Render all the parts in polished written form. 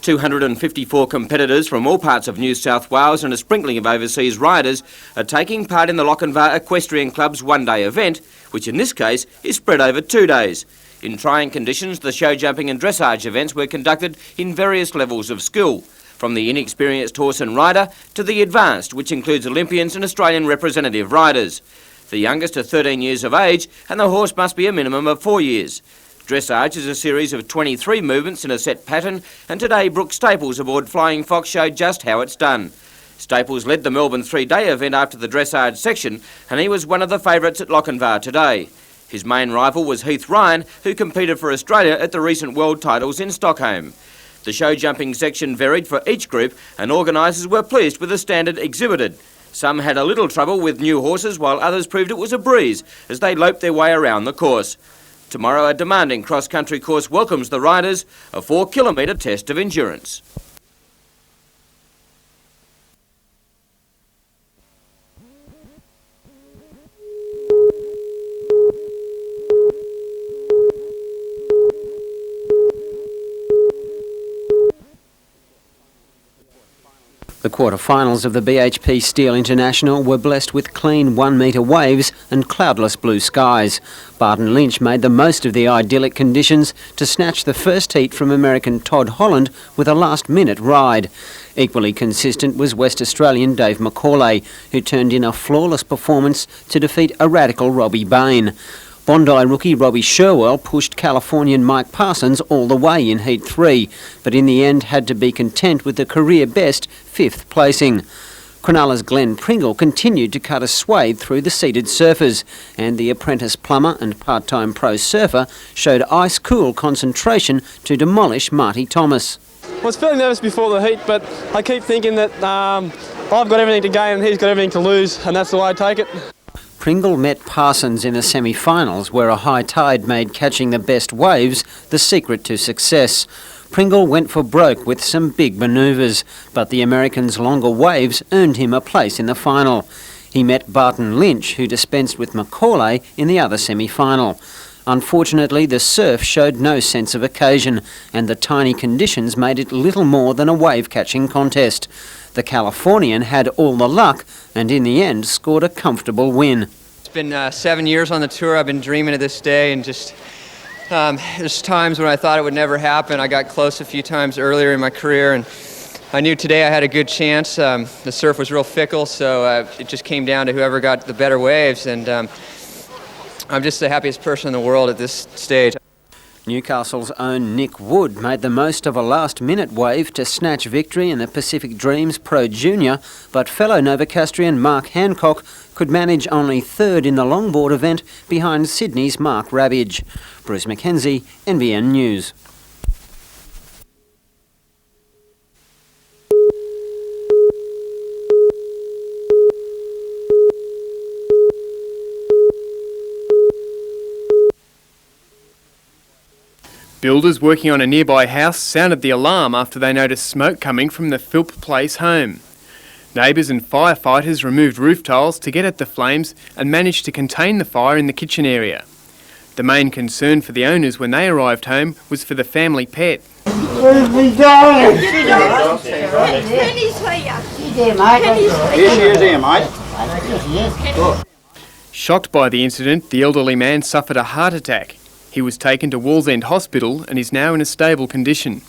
254 competitors from all parts of New South Wales and a sprinkling of overseas riders are taking part in the Lochinvar Equestrian Club's one-day event, which in this case is spread over 2 days. In trying conditions, the show jumping and dressage events were conducted in various levels of skill, from the inexperienced horse and rider to the advanced, which includes Olympians and Australian representative riders. The youngest are 13 years of age and the horse must be a minimum of 4 years. Dressage is a series of 23 movements in a set pattern, and today Brooke Staples aboard Flying Fox showed just how it's done. Staples led the Melbourne 3-day event after the dressage section, and he was one of the favourites at Lochinvar today. His main rival was Heath Ryan, who competed for Australia at the recent world titles in Stockholm. The show jumping section varied for each group, and organisers were pleased with the standard exhibited. Some had a little trouble with new horses, while others proved it was a breeze as they loped their way around the course. Tomorrow, a demanding cross-country course welcomes the riders, a 4-kilometre test of endurance. The quarterfinals of the BHP Steel International were blessed with clean 1-metre waves and cloudless blue skies. Barton Lynch made the most of the idyllic conditions to snatch the first heat from American Todd Holland with a last-minute ride. Equally consistent was West Australian Dave McCauley, who turned in a flawless performance to defeat a radical Robbie Bain. Bondi rookie Robbie Sherwell pushed Californian Mike Parsons all the way in Heat 3, but in the end had to be content with the career-best 5th placing. Cronulla's Glenn Pringle continued to cut a swathe through the seeded surfers, and the apprentice plumber and part-time pro surfer showed ice-cool concentration to demolish Marty Thomas. I was feeling nervous before the heat, but I keep thinking that I've got everything to gain and he's got everything to lose, and that's the way I take it. Pringle met Parsons in the semi-finals, where a high tide made catching the best waves the secret to success. Pringle went for broke with some big manoeuvres, but the American's longer waves earned him a place in the final. He met Barton Lynch, who dispensed with McCauley in the other semi-final. Unfortunately, the surf showed no sense of occasion, and the tiny conditions made it little more than a wave-catching contest. The Californian had all the luck and in the end scored a comfortable win. It's been 7 years on the tour. I've been dreaming of this day, and just there's times when I thought it would never happen. I got close a few times earlier in my career, and I knew today I had a good chance. The surf was real fickle, so it just came down to whoever got the better waves, and I'm just the happiest person in the world at this stage. Newcastle's own Nick Wood made the most of a last-minute wave to snatch victory in the Pacific Dreams Pro Junior, but fellow Novocastrian Mark Hancock could manage only 3rd in the longboard event behind Sydney's Mark Rabbage. Bruce McKenzie, NBN News. Builders working on a nearby house sounded the alarm after they noticed smoke coming from the Philp Place home. Neighbours and firefighters removed roof tiles to get at the flames and managed to contain the fire in the kitchen area. The main concern for the owners when they arrived home was for the family pet. Where's me darling? Penny's here. She's there, mate. Here she is here, mate. Shocked by the incident, the elderly man suffered a heart attack. He was taken to Wallsend Hospital and is now in a stable condition.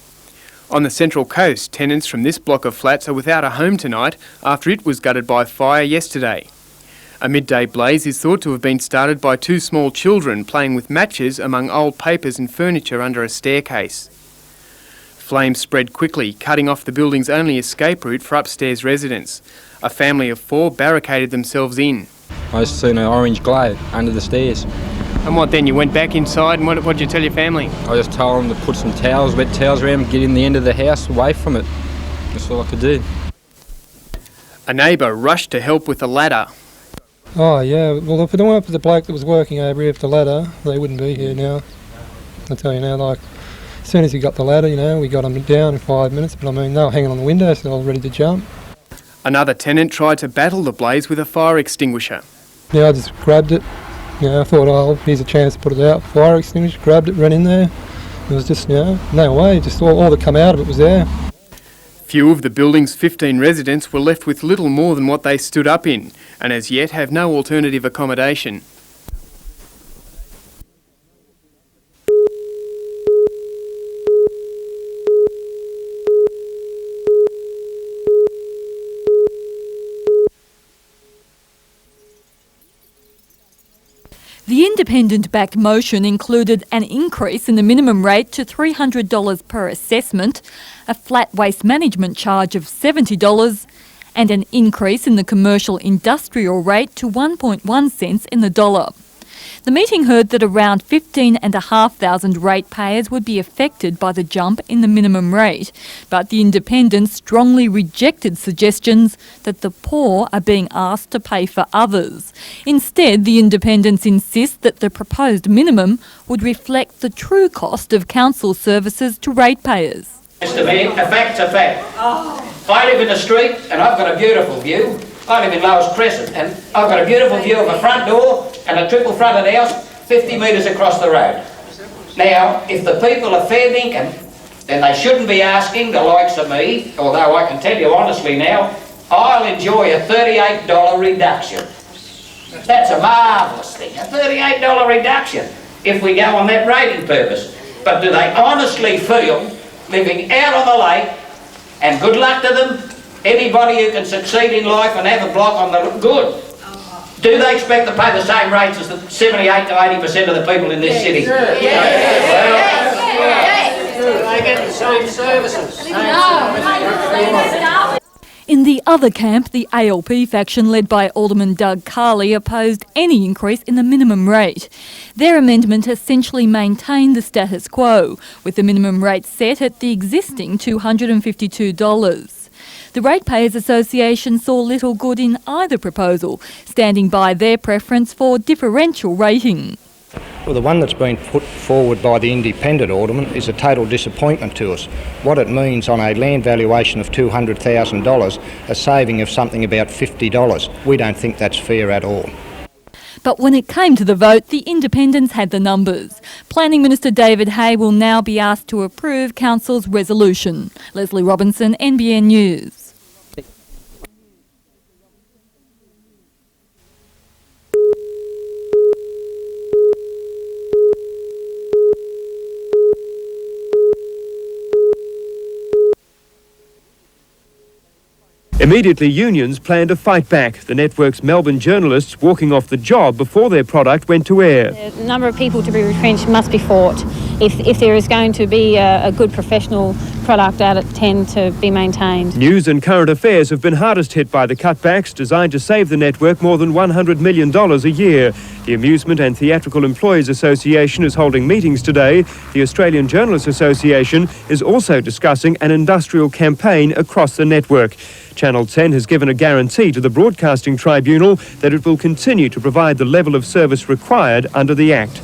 On the Central Coast, tenants from this block of flats are without a home tonight after it was gutted by fire yesterday. A midday blaze is thought to have been started by 2 small children playing with matches among old papers and furniture under a staircase. Flames spread quickly, cutting off the building's only escape route for upstairs residents. A family of 4 barricaded themselves in. I just seen an orange glow under the stairs. And what then, you went back inside and what did you tell your family? I just told them to put some towels, wet towels around, get in the end of the house, away from it. That's all I could do. A neighbour rushed to help with a ladder. Oh yeah, well if it weren't for the bloke that was working over here with the ladder, they wouldn't be here now. I tell you now, like, as soon as he got the ladder, you know, we got them down in 5 minutes, but I mean, they were hanging on the window, so they were ready to jump. Another tenant tried to battle the blaze with a fire extinguisher. Yeah, I just grabbed it. You know, I thought, oh, here's a chance to put it out. Fire extinguisher, grabbed it, ran in there. It was just, you know, no way, just all that come out of it was there. Few of the building's 15 residents were left with little more than what they stood up in, and as yet have no alternative accommodation. The independent-backed motion included an increase in the minimum rate to $300 per assessment, a flat waste management charge of $70, and an increase in the commercial industrial rate to 1.1 cents in the dollar. The meeting heard that around 15,500 ratepayers would be affected by the jump in the minimum rate, but the independents strongly rejected suggestions that the poor are being asked to pay for others. Instead, the independents insist that the proposed minimum would reflect the true cost of council services to ratepayers. Mr. Mayor, a fact's a fact. I live in the street and I've got a beautiful view. I live in Lowes Crescent and I've got a beautiful view of a front door and a triple fronted house 50 metres across the road. Now, if the people are fair dinkum, then they shouldn't be asking the likes of me, although I can tell you honestly now, I'll enjoy a $38 reduction. That's a marvellous thing, a $38 reduction if we go on that rating purpose. But do they honestly feel living out on the lake, and good luck to them, anybody who can succeed in life and have a block on the good, do they expect to pay the same rates as the 78 to 80% of the people in this city? They get the same services. In the other camp, the ALP faction led by Alderman Doug Carley opposed any increase in the minimum rate. Their amendment essentially maintained the status quo, with the minimum rate set at the existing $252. The Ratepayers Association saw little good in either proposal, standing by their preference for differential rating. Well, the one that's been put forward by the independent alderman is a total disappointment to us. What it means on a land valuation of $200,000, a saving of something about $50. We don't think that's fair at all. But when it came to the vote, the independents had the numbers. Planning Minister David Hay will now be asked to approve Council's resolution. Leslie Robinson, NBN News. Immediately, unions plan to fight back. The network's Melbourne journalists walking off the job before their product went to air. The number of people to be retrenched must be fought if there is going to be a good professional product out at 10 to be maintained. News and current affairs have been hardest hit by the cutbacks designed to save the network more than $100 million a year. The Amusement and Theatrical Employees Association is holding meetings today. The Australian Journalists Association is also discussing an industrial campaign across the network. Channel 10 has given a guarantee to the Broadcasting Tribunal that it will continue to provide the level of service required under the Act.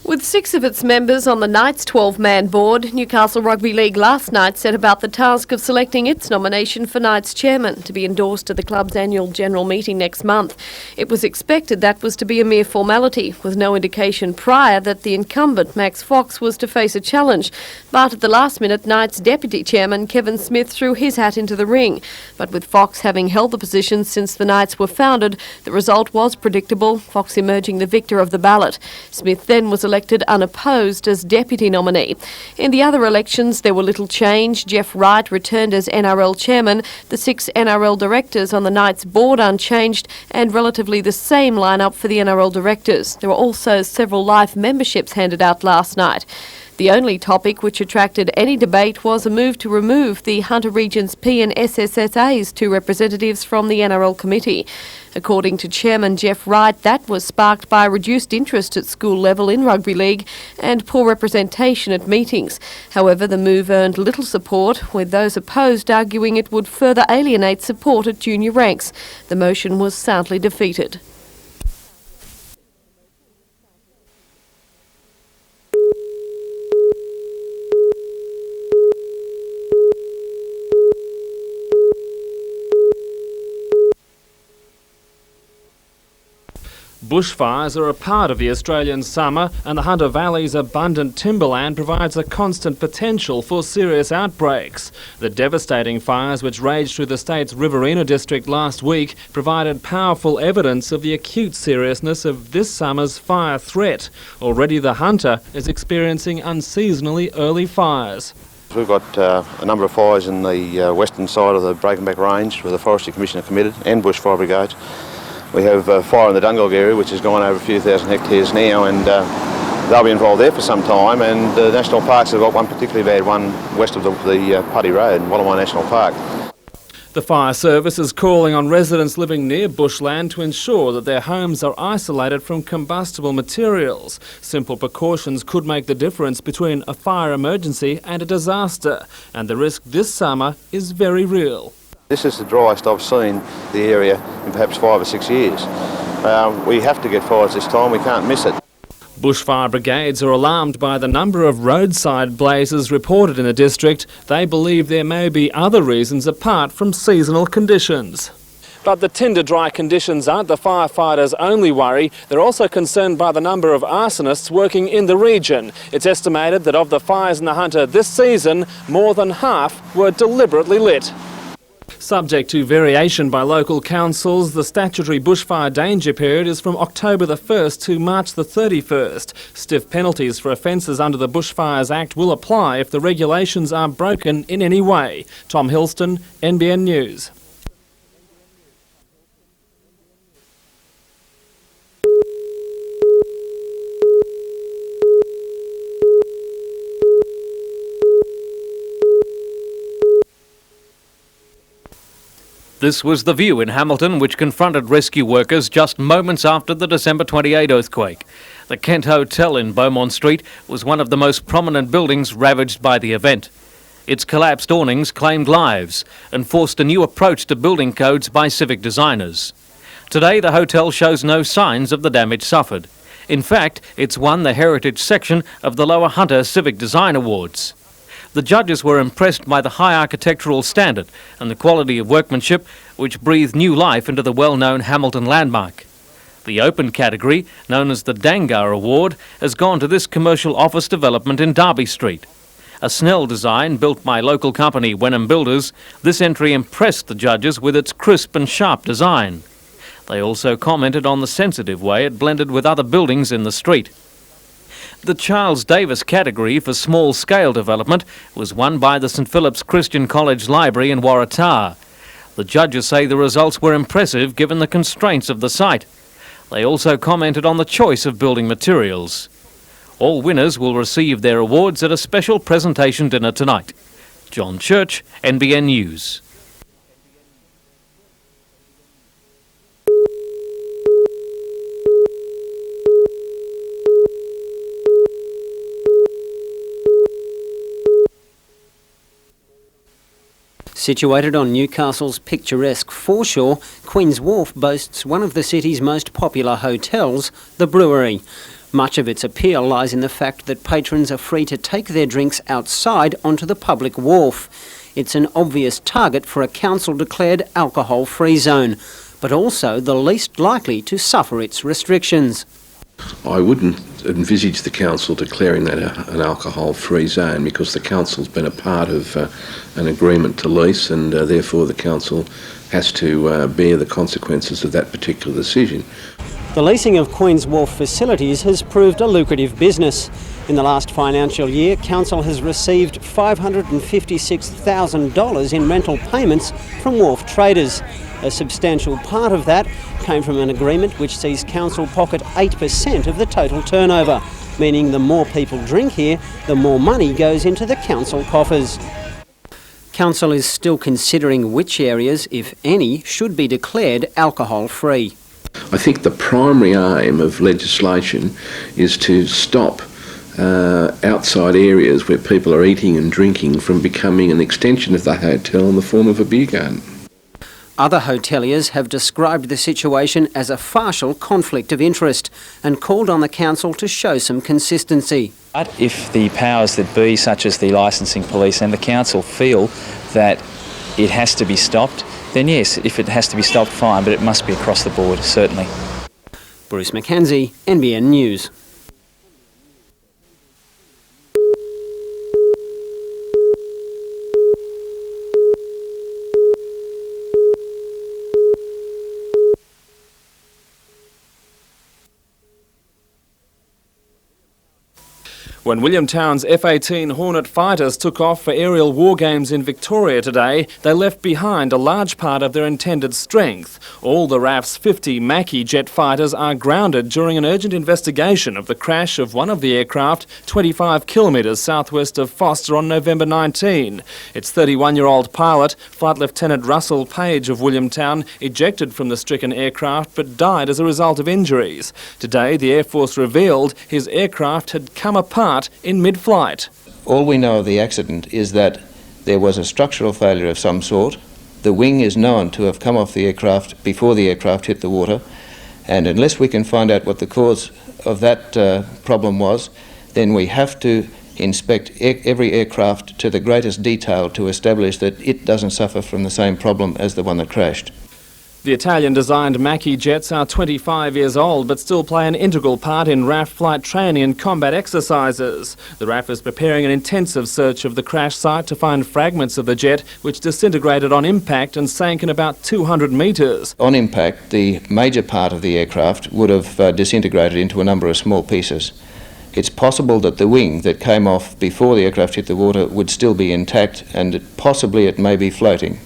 With 6 of its members on the Knights' 12-man board, Newcastle Rugby League last night set about the task of selecting its nomination for Knights chairman to be endorsed at the club's annual general meeting next month. It was expected that was to be a mere formality, with no indication prior that the incumbent, Max Fox, was to face a challenge. But at the last minute, Knights deputy chairman Kevin Smith threw his hat into the ring. But with Fox having held the position since the Knights were founded, the result was predictable, Fox emerging the victor of the ballot. Smith then was elected unopposed as deputy nominee. In the other elections, there were little change. Jeff Wright returned as NRL chairman, the 6 NRL directors on the Knights board unchanged, and relatively the same lineup for the NRL directors. There were also several life memberships handed out last night. The only topic which attracted any debate was a move to remove the Hunter Region's P and SSSA's 2 representatives from the NRL committee. According to Chairman Jeff Wright, that was sparked by reduced interest at school level in rugby league and poor representation at meetings. However, the move earned little support, with those opposed arguing it would further alienate support at junior ranks. The motion was soundly defeated. Bushfires are a part of the Australian summer, and the Hunter Valley's abundant timberland provides a constant potential for serious outbreaks. The devastating fires which raged through the state's Riverina district last week provided powerful evidence of the acute seriousness of this summer's fire threat. Already the Hunter is experiencing unseasonally early fires. We've got a number of fires in the western side of the Breakenback Range where the Forestry Commission are committed, and bushfire brigades. We have a fire in the Dungog area which has gone over a few thousand hectares now, and they'll be involved there for some time, and the National Parks have got one particularly bad one west of the Putty Road in Wallamai National Park. The fire service is calling on residents living near bushland to ensure that their homes are isolated from combustible materials. Simple precautions could make the difference between a fire emergency and a disaster, and the risk this summer is very real. This is the driest I've seen the area in perhaps 5 or 6 years. We have to get fires this time, we can't miss it. Bushfire brigades are alarmed by the number of roadside blazes reported in the district. They believe there may be other reasons apart from seasonal conditions. But the tinder-dry conditions aren't the firefighters' only worry. They're also concerned by the number of arsonists working in the region. It's estimated that of the fires in the Hunter this season, more than half were deliberately lit. Subject to variation by local councils, the statutory bushfire danger period is from October the 1st to March the 31st. Stiff penalties for offences under the Bushfires Act will apply if the regulations are broken in any way. Tom Hilston, NBN News. This was The View in Hamilton, which confronted rescue workers just moments after the December 28 earthquake. The Kent Hotel in Beaumont Street was one of the most prominent buildings ravaged by the event. Its collapsed awnings claimed lives and forced a new approach to building codes by civic designers. Today, the hotel shows no signs of the damage suffered. In fact, it's won the Heritage section of the Lower Hunter Civic Design Awards. The judges were impressed by the high architectural standard and the quality of workmanship, which breathed new life into the well-known Hamilton landmark. The open category, known as the Dangar Award, has gone to this commercial office development in Derby Street. A Snell design built by local company Wenham Builders, this entry impressed the judges with its crisp and sharp design. They also commented on the sensitive way it blended with other buildings in the street. The Charles Davis category for small-scale development was won by the St Philip's Christian College Library in Waratah. The judges say the results were impressive given the constraints of the site. They also commented on the choice of building materials. All winners will receive their awards at a special presentation dinner tonight. John Church, NBN News. Situated on Newcastle's picturesque foreshore, Queen's Wharf boasts one of the city's most popular hotels, the Brewery. Much of its appeal lies in the fact that patrons are free to take their drinks outside onto the public wharf. It's an obvious target for a council-declared alcohol-free zone, but also the least likely to suffer its restrictions. I wouldn't envisage the council declaring that an alcohol-free zone, because the council's been a part of an agreement to lease, and therefore the council has to bear the consequences of that particular decision. The leasing of Queen's Wharf facilities has proved a lucrative business. In the last financial year, Council has received $556,000 in rental payments from wharf traders. A substantial part of that came from an agreement which sees Council pocket 8% of the total turnover, meaning the more people drink here, the more money goes into the Council coffers. Council is still considering which areas, if any, should be declared alcohol-free. I think the primary aim of legislation is to stop outside areas where people are eating and drinking from becoming an extension of the hotel in the form of a beer garden. Other hoteliers have described the situation as a partial conflict of interest and called on the council to show some consistency. But if the powers that be, such as the licensing police and the council, feel that it has to be stopped, then yes, if it has to be stopped, fine, but it must be across the board, certainly. Bruce Mackenzie, NBN News. When Williamtown's F-18 Hornet fighters took off for aerial war games in Victoria today, they left behind a large part of their intended strength. All the RAF's 50 Macchi jet fighters are grounded during an urgent investigation of the crash of one of the aircraft 25 kilometres southwest of Foster on November 19. Its 31-year-old pilot, Flight Lieutenant Russell Page of Williamtown, ejected from the stricken aircraft but died as a result of injuries. Today, the Air Force revealed his aircraft had come apart in mid-flight. All we know of the accident is that there was a structural failure of some sort. The wing is known to have come off the aircraft before the aircraft hit the water, and unless we can find out what the cause of that problem was, then we have to inspect every aircraft to the greatest detail to establish that it doesn't suffer from the same problem as the one that crashed. The Italian-designed Macchi jets are 25 years old but still play an integral part in RAF flight training and combat exercises. The RAF is preparing an intensive search of the crash site to find fragments of the jet which disintegrated on impact and sank in about 200 metres. On impact, the major part of the aircraft would have disintegrated into a number of small pieces. It's possible that the wing that came off before the aircraft hit the water would still be intact, and possibly it may be floating.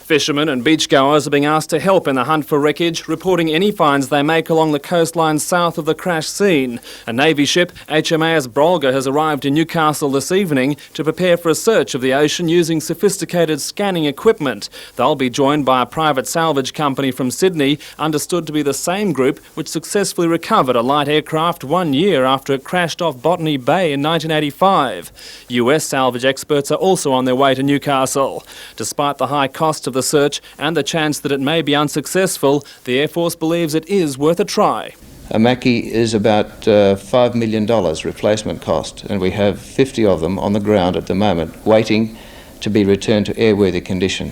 Fishermen and beachgoers are being asked to help in the hunt for wreckage, reporting any finds they make along the coastline south of the crash scene. A Navy ship, HMAS Brolga, has arrived in Newcastle this evening to prepare for a search of the ocean using sophisticated scanning equipment. They'll be joined by a private salvage company from Sydney, understood to be the same group which successfully recovered a light aircraft 1 year after it crashed off Botany Bay in 1985. US salvage experts are also on their way to Newcastle. Despite the high cost of the search and the chance that it may be unsuccessful, the Air Force believes it is worth a try. A Macchi is about $5 million replacement cost, and we have 50 of them on the ground at the moment waiting to be returned to airworthy condition.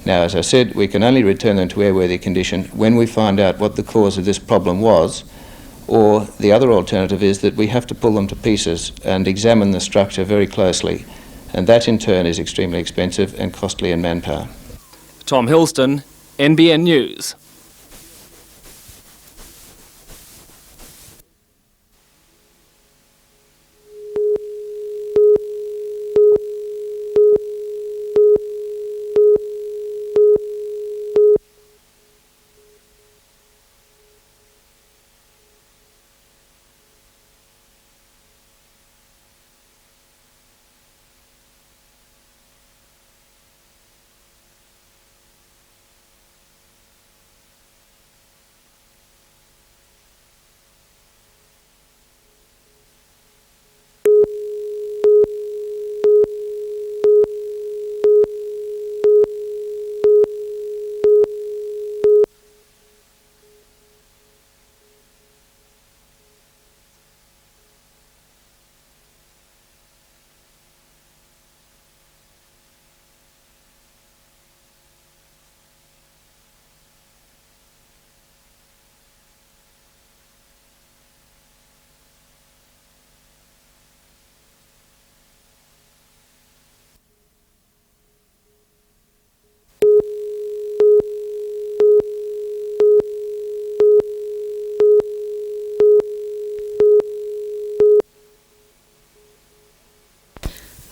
Now, as I said, we can only return them to airworthy condition when we find out what the cause of this problem was, or the other alternative is that we have to pull them to pieces and examine the structure very closely, and that in turn is extremely expensive and costly in manpower. Tom Hilston, NBN News.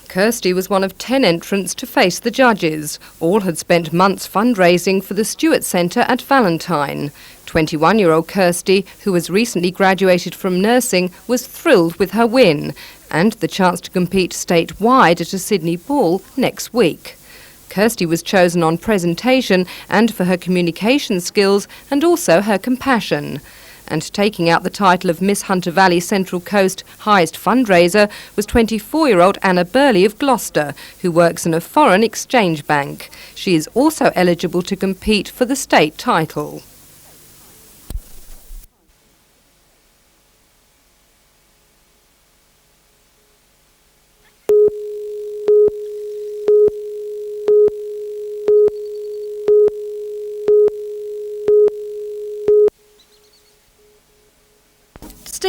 Kirsty was one of 10 entrants to face the judges. All had spent months fundraising for the Stewart Centre at Valentine. 21-year-old Kirsty, who has recently graduated from nursing, was thrilled with her win and the chance to compete statewide at a Sydney ball next week. Kirsty was chosen on presentation and for her communication skills and also her compassion. And taking out the title of Miss Hunter Valley Central Coast highest fundraiser was 24-year-old Anna Burley of Gloucester, who works in a foreign exchange bank. She is also eligible to compete for the state title.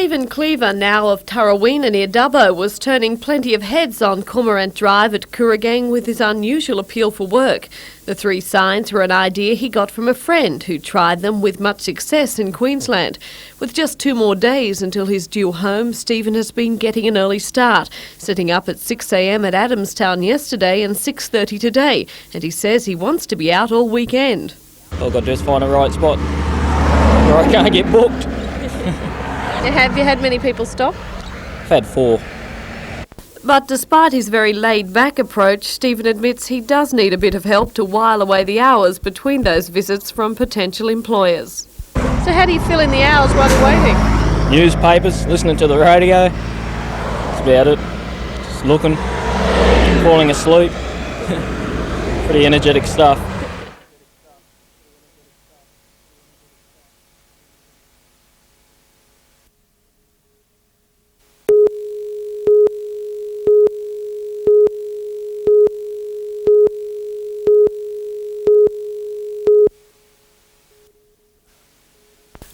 Stephen Cleaver, now of Tarraweena near Dubbo, was turning plenty of heads on Cormorant Drive at Kooragang with his unusual appeal for work. The 3 signs were an idea he got from a friend who tried them with much success in Queensland. With just 2 more days until his due home, Stephen has been getting an early start, setting up at 6 a.m. at Adamstown yesterday and 6:30 today, and he says he wants to be out all weekend. All I've got to do is find a right spot where I can't get booked. Have you had many people stop? I've had 4. But despite his very laid-back approach, Stephen admits he does need a bit of help to while away the hours between those visits from potential employers. So how do you fill in the hours while you're waiting? Newspapers, listening to the radio. That's about it. Just looking, falling asleep. Pretty energetic stuff.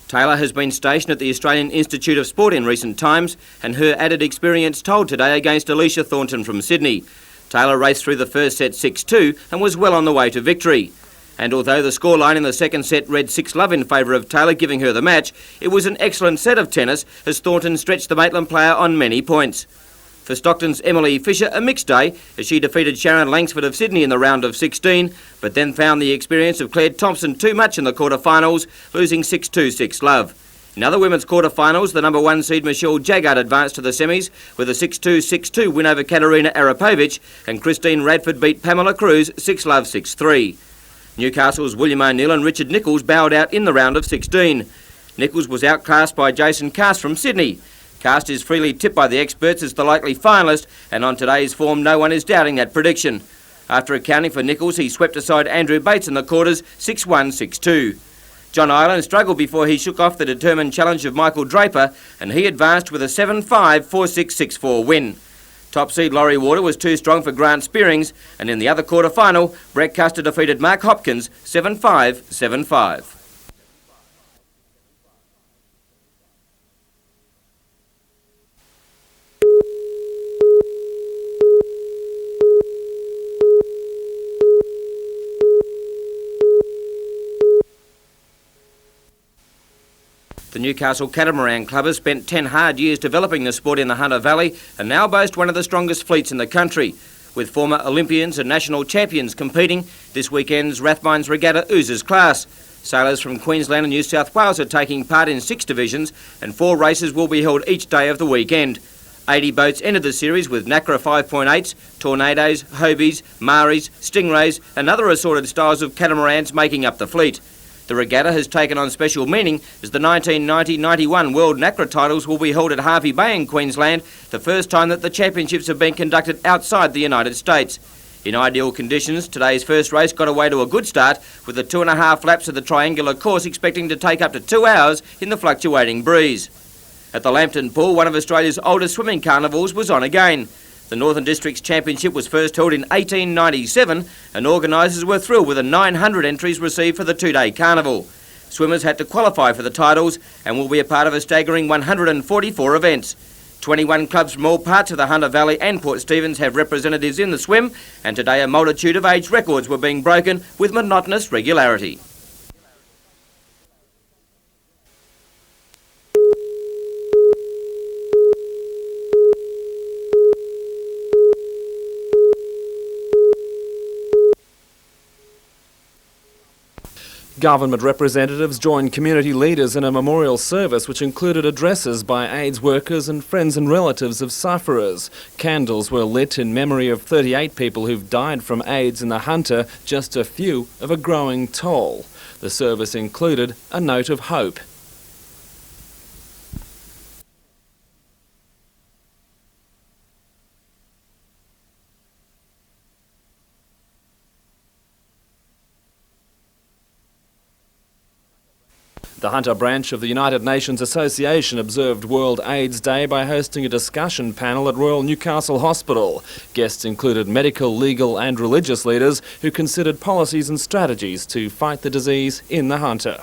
Taylor has been stationed at the Australian Institute of Sport in recent times, and her added experience told today against Alicia Thornton from Sydney. Taylor raced through the first set 6-2 and was well on the way to victory. And although the scoreline in the second set read 6-love in favour of Taylor, giving her the match, it was an excellent set of tennis as Thornton stretched the Maitland player on many points. For Stockton's Emily Fisher, a mixed day as she defeated Sharon Langsford of Sydney in the round of 16, but then found the experience of Claire Thompson too much in the quarter-finals, losing 6-2, 6-love. In other women's quarter-finals, the number 1 seed Michelle Jaggard advanced to the semis with a 6-2, 6-2 win over Katerina Arapovich, and Christine Radford beat Pamela Cruz 6-love, 6-3. Newcastle's William O'Neill and Richard Nichols bowed out in the round of 16. Nichols was outclassed by Jason Cast from Sydney. Cast is freely tipped by the experts as the likely finalist, and on today's form no one is doubting that prediction. After accounting for Nichols, he swept aside Andrew Bates in the quarters 6-1, 6-2. John Ireland struggled before he shook off the determined challenge of Michael Draper, and he advanced with a 7-5, 4-6, 6-4 win. Top seed Laurie Water was too strong for Grant Spearings, and in the other quarter-final, Brett Custer defeated Mark Hopkins 7-5, 7-5. The Newcastle Catamaran Club has spent 10 hard years developing the sport in the Hunter Valley and now boast one of the strongest fleets in the country. With former Olympians and national champions competing, this weekend's Rathmines Regatta oozes class. Sailors from Queensland and New South Wales are taking part in 6 divisions, and 4 races will be held each day of the weekend. 80 boats entered the series with Nacra 5.8s, Tornadoes, Hobies, Maris, Stingrays and other assorted styles of catamarans making up the fleet. The regatta has taken on special meaning as the 1990-91 World Nacra titles will be held at Harvey Bay in Queensland, the first time that the championships have been conducted outside the United States. In ideal conditions, today's first race got away to a good start, with the 2.5 laps of the triangular course expecting to take up to 2 hours in the fluctuating breeze. At the Lambton Pool, one of Australia's oldest swimming carnivals was on again. The Northern Districts Championship was first held in 1897 and organisers were thrilled with the 900 entries received for the 2-day carnival. Swimmers had to qualify for the titles and will be a part of a staggering 144 events. 21 clubs from all parts of the Hunter Valley and Port Stephens have representatives in the swim, and today a multitude of age records were being broken with monotonous regularity. Government representatives joined community leaders in a memorial service which included addresses by AIDS workers and friends and relatives of sufferers. Candles were lit in memory of 38 people who've died from AIDS in the Hunter, just a few of a growing toll. The service included a note of hope. The Hunter branch of the United Nations Association observed World AIDS Day by hosting a discussion panel at Royal Newcastle Hospital. Guests included medical, legal and religious leaders who considered policies and strategies to fight the disease in the Hunter.